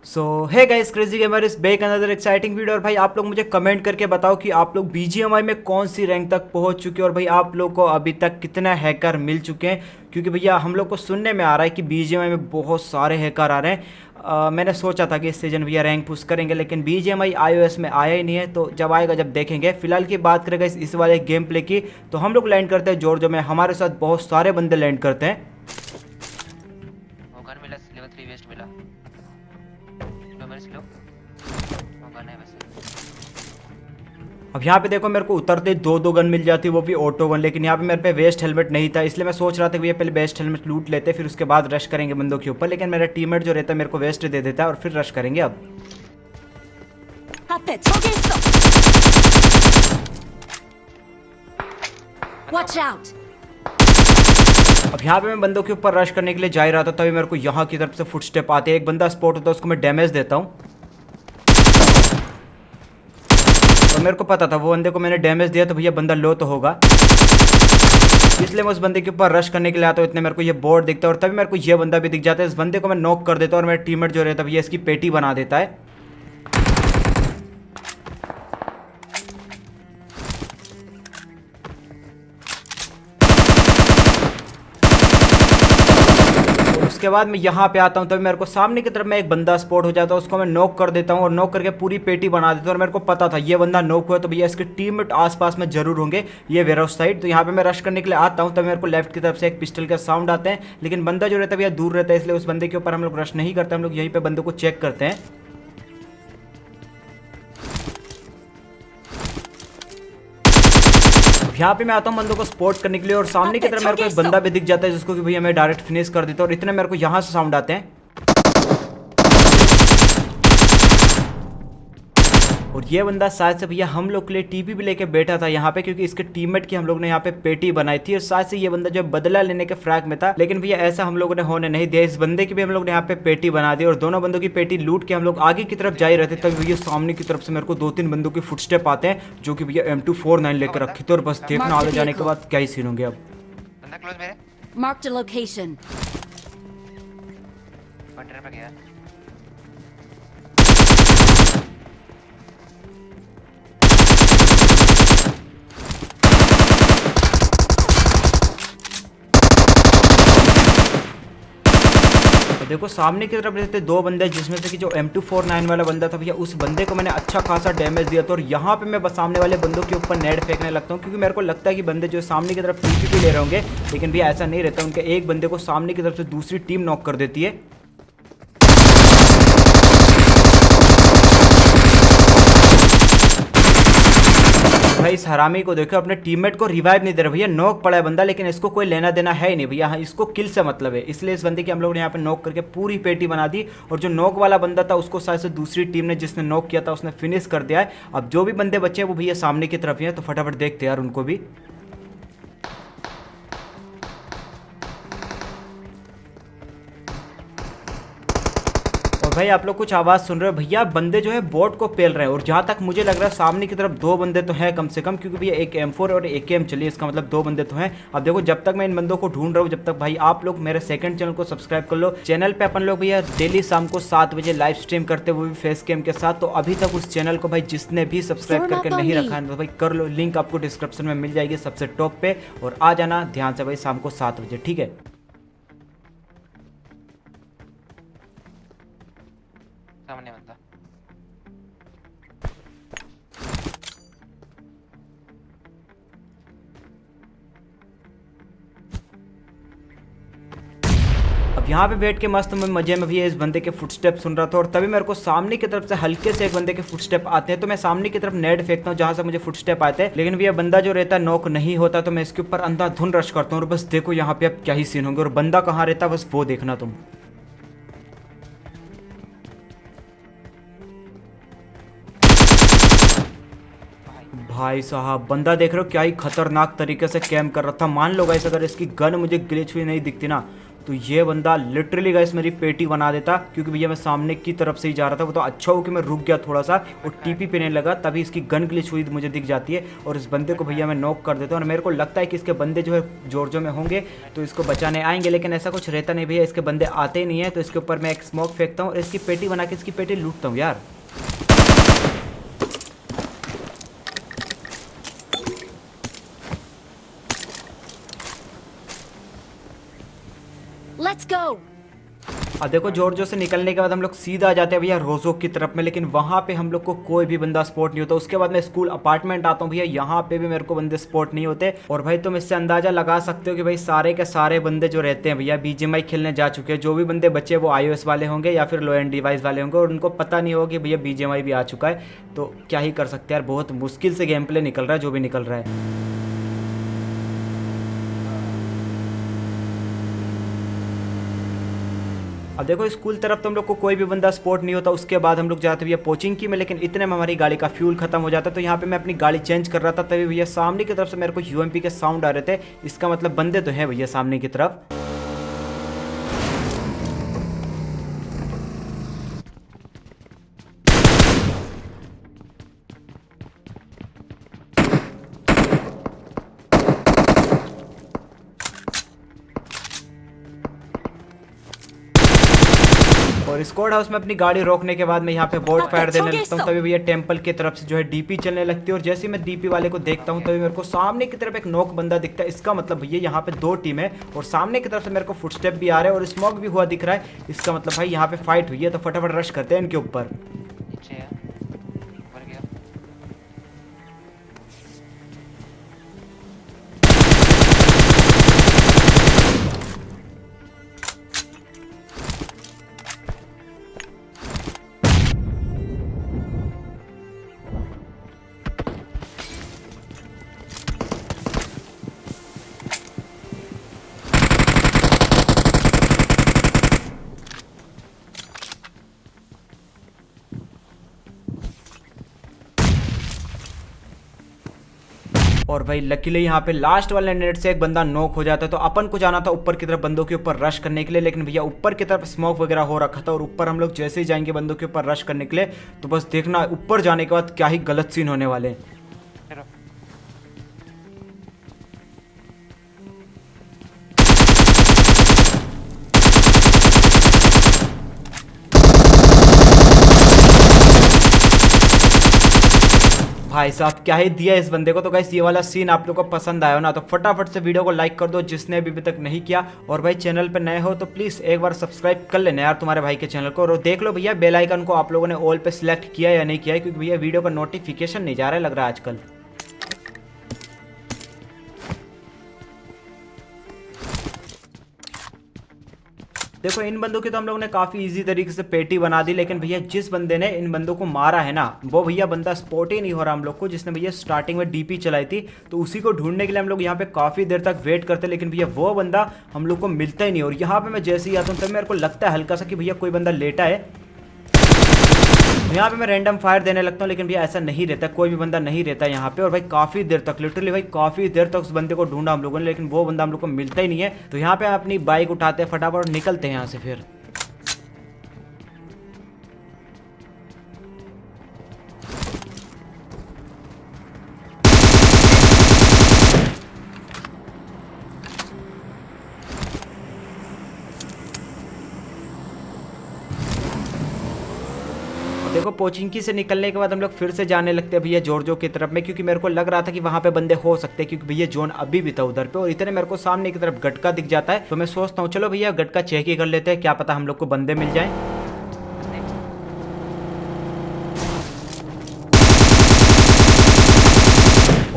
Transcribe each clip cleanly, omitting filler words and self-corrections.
So hey guys, crazy gamer is back another exciting video. और भाई आप लोग मुझे कमेंट करके बताओ कि आप लोग बीजीएमआई में कौन सी रैंक तक पहुंच चुके हो और भाई आप लोग को अभी तक कितने हैकर मिल चुके हैं। क्योंकि भैया हम लोग को सुनने में आ रहा है कि बीजीएमआई में बहुत सारे हैकर आ रहे हैं। मैंने सोचा था कि इस सीजन भैया रैंक पुश करेंगे, लेकिन बीजीएमआई iOS में आया ही नहीं है। तो जब आएगा जब देखेंगे। फिलहाल की बात करेगा इस वाले गेम प्ले की, तो हम लोग लैंड करते हैं जॉर्जिया में। हमारे साथ बहुत सारे बंदे लैंड करते हैं। गन मिला, लेवल 3 वेस्ट मिला। मेरे से लो गन है वैसे। अब यहाँ पे देखो, मेरे को उतरते दो गन मिल जाती, वो भी ऑटो गन। लेकिन यहाँ पे मेरे पे वेस्ट हेलमेट नहीं था, इसलिए मैं सोच रहा था कि ये पहले वेस्ट हेलमेट लूट लेते, फिर उसके बाद रश करेंगे बंदों के ऊपर। लेकिन मेरा टीममेट जो रहता है मेरे को वेस्ट दे देता है और फिर रश करेंगे। अब Watch out! अब यहाँ पे मैं बंदों के ऊपर रश करने के लिए जा ही रहा था, तभी मेरे को यहाँ की तरफ से फुटस्टेप आते हैं। एक बंदा स्पॉट होता है, उसको मैं डैमेज देता हूँ। तो मेरे को पता था वो बंदे को मैंने डैमेज दिया, तो भैया बंदा लो तो होगा, इसलिए मैं उस बंदे के ऊपर रश करने के लिए आता हूँ। इतने मेरे को ये बोर्ड दिखता है और तभी मेरे को ये बंदा भी दिख जाता है। इस बंदे को मैं नॉक कर देता हूँ और मेरा टीममेट जो रहता है भैया इसकी पेटी बना देता है। उसके बाद मैं यहाँ पे आता हूँ, तभी मेरे को सामने की तरफ में एक बंदा स्पॉट हो जाता है, उसको मैं नॉक कर देता हूँ और नॉक करके पूरी पेटी बना देता हूँ। और मेरे को पता था ये बंदा नॉक हुआ तो भैया इसके टीममेट आसपास में जरूर होंगे, ये वेयर हाउस साइड। तो यहाँ पे मैं रश करने के लिए आता हूँ, तभी मेरे को लेफ्ट की तरफ से एक पिस्टल का साउंड आते हैं। लेकिन बंदा जो रहता है भैया दूर रहता है, इसलिए उस बंदे के ऊपर हम लोग रश नहीं करते, हम लोग यहीं पर बंदे को चेक करते हैं। यहाँ पे मैं आता हूँ बंदों को स्पॉट करने के लिए, और सामने की तरफ मेरे को एक बंदा भी दिख जाता है जिसको कि भैया मैं डायरेक्ट फिनिश कर देता हूँ। और इतने मेरे को यहाँ से साउंड आते हैं और ये बंदा शायद से भैया हम लोग के लिए टीपी भी लेके बैठा था यहाँ पे, क्योंकि इसके टीममेट की हम लोग ने यहाँ पे पेटी बनाई थी। और शायद से ये बंदा जो बदला लेने के फ्रैग में था, लेकिन भैया ऐसा हम लोगों ने होने नहीं दिया। इस बंदे की भी हम लोग ने यहाँ पे पेटी बना दी और दोनों बंदों की पेटी लूट के हम लोग आगे की तरफ जा ही रहते। तभी भैया सामने की तरफ से मेरे को 2-3 बंदों के फुटस्टेप आते हैं, जो कि भैया M249 लेकर रखे थे। और बस देखना आगे जाने के बाद क्या ही सीन होंगे। अब बंदा क्लोज मेरे Marked a location. कंटेनर पे गया। देखो सामने की तरफ रहते 2 बंदे, जिसमें से कि जो M249 वाला बंदा था भैया उस बंदे को मैंने अच्छा खासा डैमेज दिया था। और यहाँ पे मैं बस सामने वाले बंदों के ऊपर नेट फेंकने लगता हूँ, क्योंकि मेरे को लगता है कि बंदे जो सामने की तरफ टीपी ले रहे होंगे। लेकिन भैया ऐसा नहीं रहता, उनके एक बंदे को सामने की तरफ से दूसरी टीम नॉक कर देती है। भाई इस हरामी को देखो, अपने टीममेट को रिवाइव नहीं दे रहा भैया, नॉक पड़ा है बंदा, लेकिन इसको कोई लेना देना है ही नहीं भैया। हाँ, इसको किल से मतलब है, इसलिए इस बंदे की हम लोग ने यहाँ पे नॉक करके पूरी पेटी बना दी। और जो नॉक वाला बंदा था उसको शायद से दूसरी टीम ने जिसने नॉक किया था उसने फिनिश कर दिया है। अब जो भी बंदे बचे हैं वो भैया सामने की तरफ ही है, तो फटाफट देखते हैं यार उनको भी। और भाई आप लोग कुछ आवाज़ सुन रहे हो भैया, बंदे जो है बोट को पेल रहे हैं। और जहाँ तक मुझे लग रहा है सामने की तरफ 2 बंदे तो हैं कम से कम, क्योंकि भैया एक M4 और एक AM चलिए, इसका मतलब 2 बंदे तो हैं। अब देखो जब तक मैं इन बंदों को ढूंढ रहा हूँ, जब तक भाई आप लोग मेरे सेकंड चैनल को सब्सक्राइब कर लो। चैनल पे अपन लोग भैया डेली शाम को 7 बजे लाइव स्ट्रीम करते, वो भी फेस कैम के साथ। तो अभी तक उस चैनल को भाई जिसने भी सब्सक्राइब करके नहीं रखा है तो भाई कर लो, लिंक आपको डिस्क्रिप्शन में मिल जाएगी सबसे टॉप पे। और आ जाना ध्यान से भाई शाम को 7 बजे, ठीक है। सामने बंदा। अब यहाँ पे बैठ के मस्त मैं मजे में भी इस बंदे के फुटस्टेप सुन रहा था। और तभी मेरे को सामने की तरफ से हल्के से एक बंदे के फुटस्टेप आते हैं, तो मैं सामने की तरफ नेट फेंकता हूँ जहाँ से मुझे फुटस्टेप आते हैं। लेकिन भैया बंदा जो रहता है नॉक नहीं होता, तो मैं इसके ऊपर अंधाधुन रश करता हूँ। और बस देखो यहाँ पे अब क्या ही सीन होंगे, और बंदा कहाँ रहता है बस वो देखना तुम। भाई साहब बंदा देख रहे हो क्या ही खतरनाक तरीके से कैम कर रहा था। मान लो गाइस, अगर इसकी गन मुझे ग्लिच हुई नहीं दिखती ना, तो ये बंदा लिटरली गाइस मेरी पेटी बना देता, क्योंकि भैया मैं सामने की तरफ से ही जा रहा था। वो तो अच्छा हो कि मैं रुक गया थोड़ा सा और टीपी पे नहीं लगा, तभी इसकी गन ग्लिच हुई मुझे दिख जाती है और इस बंदे को भैया मैं नॉक कर देता हूँ। और मेरे को लगता है कि इसके बंदे जो है जॉर्जो में होंगे तो इसको बचाने आएंगे, लेकिन ऐसा कुछ रहता नहीं भैया, इसके बंदे आते ही नहीं है। तो इसके ऊपर मैं एक स्मोक फेंकता हूँ और इसकी पेटी बना के इसकी पेटी लूटता हूँ यार। Let's go! अब देखो जॉर्जो से निकलने के बाद हम लोग सीधा आ जाते हैं भैया रोजो की तरफ में, लेकिन वहाँ पे हम लोग को कोई भी बंदा स्पॉट नहीं होता। उसके बाद मैं स्कूल अपार्टमेंट आता हूँ भैया, यहाँ पे भी मेरे को बंदे स्पॉट नहीं होते। और भाई तुम इससे अंदाजा लगा सकते हो कि भाई सारे के सारे बंदे जो रहते हैं भैया बीजीएमआई खेलने जा चुके हैं। जो भी बंदे बचे वो iOS वाले होंगे या फिर लो एंड डिवाइस वाले होंगे और उनको पता नहीं होगा कि भैया बीजीएमआई भी आ चुका है। तो क्या ही कर सकते हैं यार, बहुत मुश्किल से गेम प्ले निकल रहा है जो भी निकल रहा है। अब देखो स्कूल तरफ तो हम लोग को कोई भी बंदा स्पॉट नहीं होता। उसके बाद हम लोग जाते भैया कोचिंग की में, लेकिन इतने में हमारी गाड़ी का फ्यूल खत्म हो जाता है। तो यहाँ पे मैं अपनी गाड़ी चेंज कर रहा था, तभी भैया सामने की तरफ से मेरे को यूएमपी के साउंड आ रहे थे। इसका मतलब बंदे तो हैं भैया सामने की तरफ। और स्क्वाड हाउस में अपनी गाड़ी रोकने के बाद मैं यहाँ पे बोर्ड फायर देने लगता हूँ, तभी भैया टेंपल की तरफ से जो है डीपी चलने लगती है। और जैसे ही मैं डीपी वाले को देखता हूँ तभी मेरे को सामने की तरफ एक नॉक बंदा दिखता है। इसका मतलब भैया यहाँ पे 2 टीम है और सामने की तरफ से मेरे को फुटस्टेप भी आ रहे हैं और स्मोक भी हुआ दिख रहा है। इसका मतलब भाई यहाँ पे फाइट हुई है, तो फटाफट रश करते हैं इनके ऊपर। नीचे है, ऊपर गया। और भाई लकीली यहाँ पे लास्ट वाले नेट से एक बंदा नॉक हो जाता है। तो अपन को जाना था ऊपर की तरफ बंदों के ऊपर रश करने के लिए, लेकिन भैया ऊपर की तरफ स्मोक वगैरह हो रखा था और ऊपर हम लोग जैसे ही जाएंगे बंदों के ऊपर रश करने के लिए तो बस देखना ऊपर जाने के बाद क्या ही गलत सीन होने वाले हैं। चलो भाई साहब क्या ही दिया इस बंदे को। तो गाइस ये वाला सीन आप लोग को पसंद आया हो ना, तो फटाफट से वीडियो को लाइक कर दो जिसने अभी तक नहीं किया। और भाई चैनल पे नए हो तो प्लीज एक बार सब्सक्राइब कर लेना यार तुम्हारे भाई के चैनल को। और देख लो भैया बेल आइकन को आप लोगों ने ऑल पे सिलेक्ट किया या नहीं किया है, क्योंकि भैया वीडियो का नोटिफिकेशन नहीं जा रहा है लग रहा है आजकल। देखो इन बंदों की तो हम लोगों ने काफी इजी तरीके से पेटी बना दी, लेकिन भैया जिस बंदे ने इन बंदों को मारा है ना वो भैया बंदा स्पॉट ही नहीं हो रहा हम लोग को, जिसने भैया स्टार्टिंग में डीपी चलाई थी। तो उसी को ढूंढने के लिए हम लोग यहाँ पे काफी देर तक वेट करते, लेकिन भैया वो बंदा हम लोग को मिलता ही नहीं। और यहाँ पे मैं जैसे ही आता हूँ तब मेरे को लगता है हल्का सा कि भैया कोई बंदा लेटा है। यहाँ पे मैं रैंडम फायर देने लगता हूँ, लेकिन भैया ऐसा नहीं रहता, कोई भी बंदा नहीं रहता यहाँ पे। और भाई काफी देर तक लिटरली भाई काफी देर तक उस बंदे को ढूंढा हम लोगों ने, लेकिन वो बंदा हम लोग को मिलता ही नहीं है। तो यहाँ पे हम अपनी बाइक उठाते हैं फटाफट और निकलते हैं यहाँ से फिर। देखो पोचिंकी से निकलने के बाद हम लोग फिर से जाने लगते हैं भैया जॉर्जो की तरफ में, क्योंकि मेरे को लग रहा था कि वहां पे बंदे हो सकते हैं, क्योंकि भैया जोन अभी भी था उधर पे। और इतने मेरे को सामने की तरफ गटका दिख जाता है, तो मैं सोचता हूँ चलो भैया गटका चेक ही कर लेते हैं, क्या पता हम लोग को बंदे मिल जाए।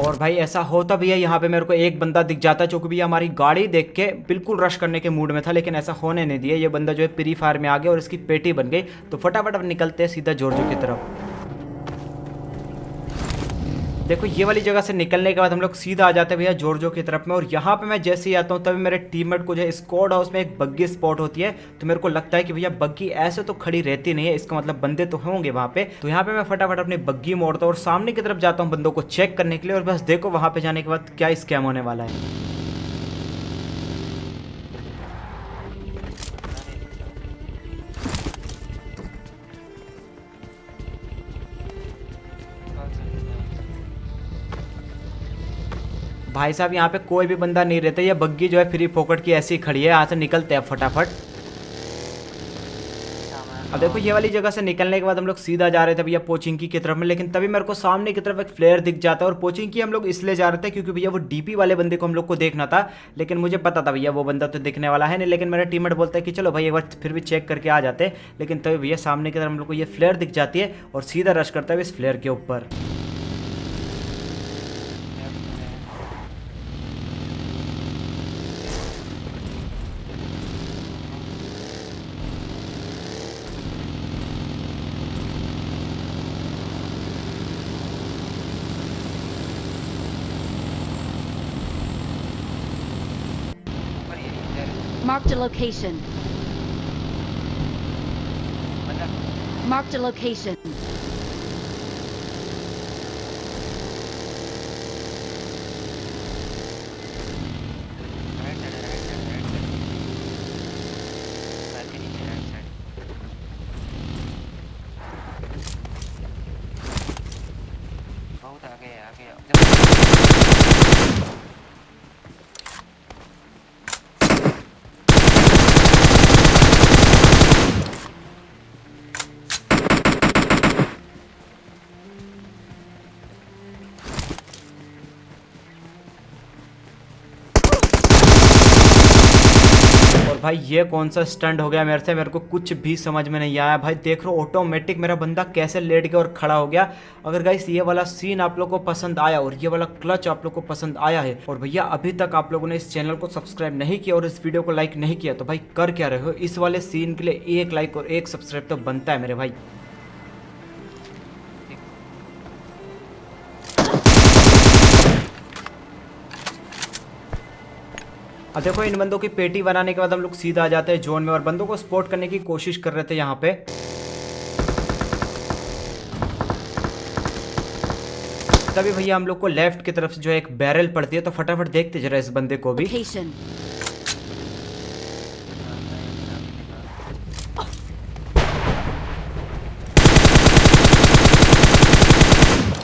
और भाई ऐसा होता भैया यहाँ पे मेरे को एक बंदा दिख जाता है जो कि भैया हमारी गाड़ी देख के बिल्कुल रश करने के मूड में था, लेकिन ऐसा होने नहीं दिया। ये बंदा जो है प्री फायर में आ गया और इसकी पेटी बन गई। तो फटाफट अब निकलते हैं सीधा जॉर्जो की तरफ। देखो ये वाली जगह से निकलने के बाद हम लोग सीधा आ जाते हैं भैया जॉर्जो की तरफ में। और यहाँ पे मैं जैसे ही आता हूँ तभी मेरे टीममेट को जो है स्क्वाड हाउस में एक बग्गी स्पॉट होती है। तो मेरे को लगता है कि भैया बग्गी ऐसे तो खड़ी रहती नहीं है, इसका मतलब बंदे तो होंगे वहाँ पे। तो यहाँ पे मैं फटाफट अपनी बग्गी मोड़ता हूँ और सामने की तरफ जाता हूँ बंदों को चेक करने के लिए। और बस देखो वहाँ पे जाने के बाद क्या स्कैम होने वाला है। भाई साहब यहाँ पे कोई भी बंदा नहीं रहता, ये बग्गी जो है फ्री पॉकेट की ऐसी खड़ी है, यहाँ से निकलते हैं फटाफट। अब देखो ये वाली जगह से निकलने के बाद हम लोग सीधा जा रहे थे भैया पोचिंकी की तरफ में, लेकिन तभी मेरे को सामने की तरफ एक फ्लेयर दिख जाता है। और पोचिंकी हम लोग इसलिए जा रहे थे क्योंकि भैया वो डीपी वाले बंदे को हम लोग को देखना था, लेकिन मुझे पता था भैया वो बंदा तो दिखने वाला है नहीं। लेकिन मेरा टीममेट बोलता है कि चलो भाई एक बार फिर भी चेक करके आ जाते, लेकिन तभी भैया सामने की तरफ हम लोग को ये फ्लेयर दिख जाती है और सीधा रश करता है इस फ्लेयर के ऊपर। Marked a location. Marked a location. बहुत आगे है, आगे है। और भाई ये कौन सा स्टंट हो गया मेरे से, मेरे को कुछ भी समझ में नहीं आया। भाई देख लो ऑटोमेटिक मेरा बंदा कैसे लेट गया और खड़ा हो गया। अगर गाइस ये वाला सीन आप लोग को पसंद आया और ये वाला क्लच आप लोग को पसंद आया है, और भैया अभी तक आप लोगों ने इस चैनल को सब्सक्राइब नहीं किया और इस वीडियो को लाइक नहीं किया, तो भाई कर क्या रहे हो। इस वाले सीन के लिए 1 लाइक और 1 सब्सक्राइब तो बनता है मेरे भाई। अब देखो इन बंदों की पेटी बनाने के बाद हम लोग सीधा आ जाते हैं जोन में और बंदों को स्पॉट करने की कोशिश कर रहे थे यहाँ पे। तभी भैया हम लोग को लेफ्ट की तरफ से जो है एक बैरल पड़ती है, तो फटाफट देखते जरा इस बंदे को भी। Location.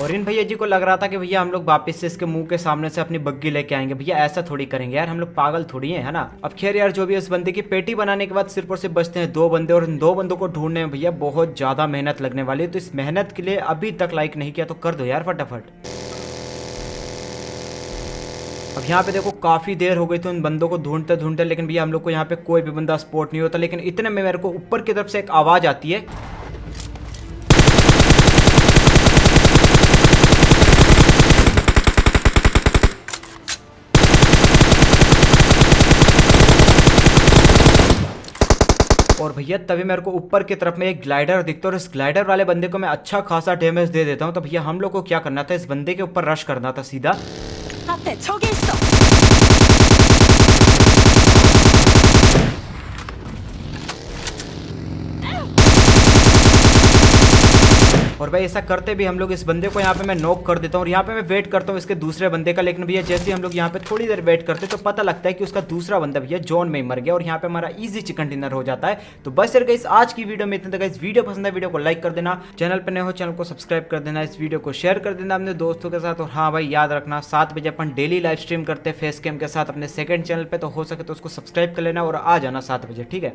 और इन भैया जी को लग रहा था कि भैया हम लोग वापस से इसके मुंह के सामने से अपनी बग्गी लेके आएंगे। भैया ऐसा थोड़ी करेंगे यार, हम लोग पागल थोड़ी है ना। अब खैर यार जो भी इस बंदे की पेटी बनाने के बाद सिर्फ और सिर्फ बचते हैं 2 बंदे, और इन 2 बंदों को ढूंढने में भैया बहुत ज्यादा मेहनत लगने वाली है। तो इस मेहनत के लिए अभी तक लाइक नहीं किया तो कर दो यार फटाफट। अब यहाँ पे देखो काफी देर हो गई तो इन बंदों को ढूंढते ढूंढते, लेकिन भैया हम लोग को यहाँ पे कोई भी बंदा स्पॉट नहीं होता। लेकिन इतने में मेरे को ऊपर की तरफ से एक आवाज आती है। और भैया तभी मेरे को ऊपर की तरफ में एक ग्लाइडर दिखता है और इस ग्लाइडर वाले बंदे को मैं अच्छा खासा डैमेज दे देता हूँ। तो भैया हम लोग को क्या करना था, इस बंदे के ऊपर रश करना था सीधा। 앞에 저기 있어. और भाई ऐसा करते भी हम लोग इस बंदे को यहाँ पे मैं नॉक कर देता हूँ और यहाँ पे मैं वेट करता हूँ इसके दूसरे बंदे का। लेकिन भैया जैसे ही हम लोग यहाँ पे थोड़ी देर वेट करते तो पता लगता है कि उसका दूसरा बंदा भैया जोन में ही मर गया और यहाँ पे हमारा इजी चिकन डिनर हो जाता है। तो बस यार गाइस आज की वीडियो में इतना तक। इस वीडियो पसंद है वीडियो को लाइक कर देना, चैनल पर नए हो चैनल को सब्सक्राइब कर देना, इस वीडियो को शेयर कर देना अपने दोस्तों के साथ। और हाँ भाई याद रखना 7 बजे अपन डेली लाइव स्ट्रीम करते हैं फेस कैम के साथ अपने सेकंड चैनल पे, तो हो सके तो उसको सब्सक्राइब कर लेना और आ जाना 7 बजे, ठीक है।